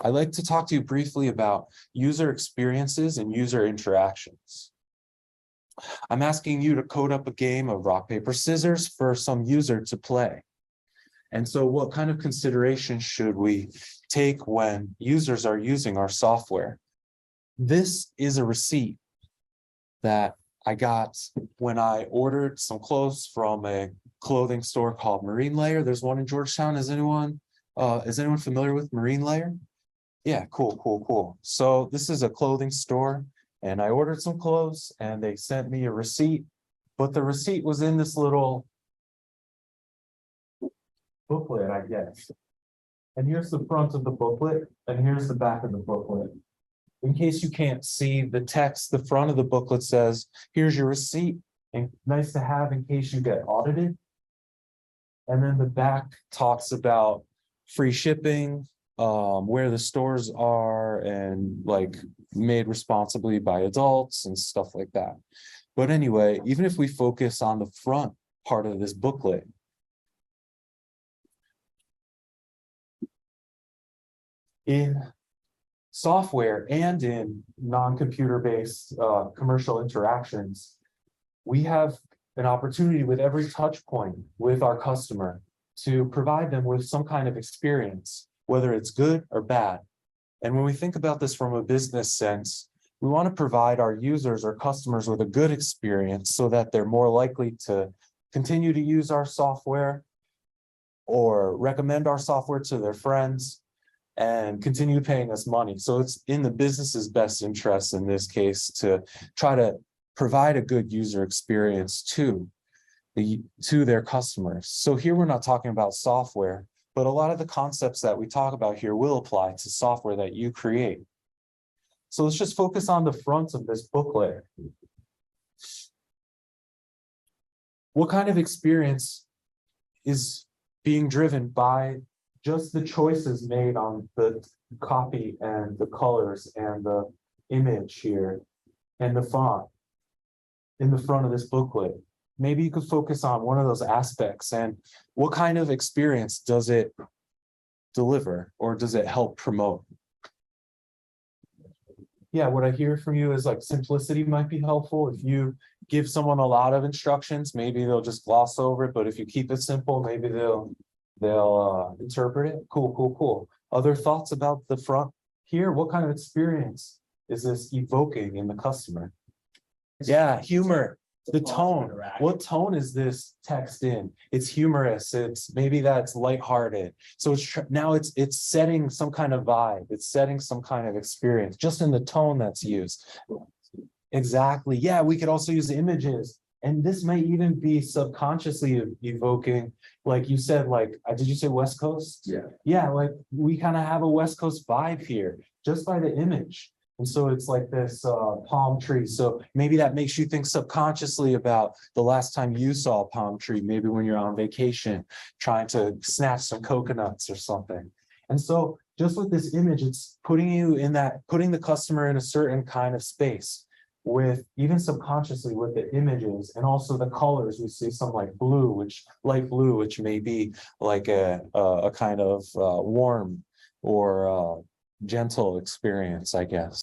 I'd like to talk to you briefly about user experiences and user interactions. I'm asking you to code up a game of rock, paper, scissors for some user to play. And so what kind of considerations should we take when users are using our software? This is a receipt that I got when I ordered some clothes from a clothing store called Marine Layer. There's one in Georgetown. Is anyone familiar with Marine Layer? Yeah, cool. So this is a clothing store and I ordered some clothes and they sent me a receipt, but the receipt was in this little booklet, I guess. And here's the front of the booklet and here's the back of the booklet. In case you can't see the text, the front of the booklet says, here's your receipt and nice to have in case you get audited. And then the back talks about free shipping, where the stores are and like made responsibly by adults and stuff like that. But anyway, even if we focus on the front part of this booklet, in software and in non-computer based commercial interactions, we have an opportunity with every touch point with our customer to provide them with some kind of experience, whether it's good or bad. And when we think about this from a business sense, we want to provide our users or customers with a good experience so that they're more likely to continue to use our software or recommend our software to their friends and continue paying us money. So it's in the business's best interest in this case to try to provide a good user experience to their customers. So here we're not talking about software, but a lot of the concepts that we talk about here will apply to software that you create. So let's just focus on the front of this booklet. What kind of experience is being driven by just the choices made on the copy and the colors and the image here and the font in the front of this booklet? Maybe you could focus on one of those aspects and what kind of experience does it deliver or does it help promote? Yeah, what I hear from you is like simplicity might be helpful. If you give someone a lot of instructions, maybe they'll just gloss over it, but if you keep it simple, maybe they'll interpret it. Cool. Other thoughts about the front here? What kind of experience is this evoking in the customer? Yeah, humor, the tone. What tone is this text in? It's humorous. It's maybe that's lighthearted. So it's setting some kind of vibe. It's setting some kind of experience just in the tone that's used. Exactly. Yeah, we could also use images. And this may even be subconsciously evoking, like you said, like, did you say West Coast? Yeah. Yeah, like we kind of have a West Coast vibe here just by the image. And so it's like this palm tree. So maybe that makes you think subconsciously about the last time you saw a palm tree, maybe when you're on vacation, trying to snatch some coconuts or something. And so just with this image, it's putting the customer in a certain kind of space with even subconsciously with the images and also the colors. We see some like light blue, which may be like a kind of warm or gentle experience, I guess.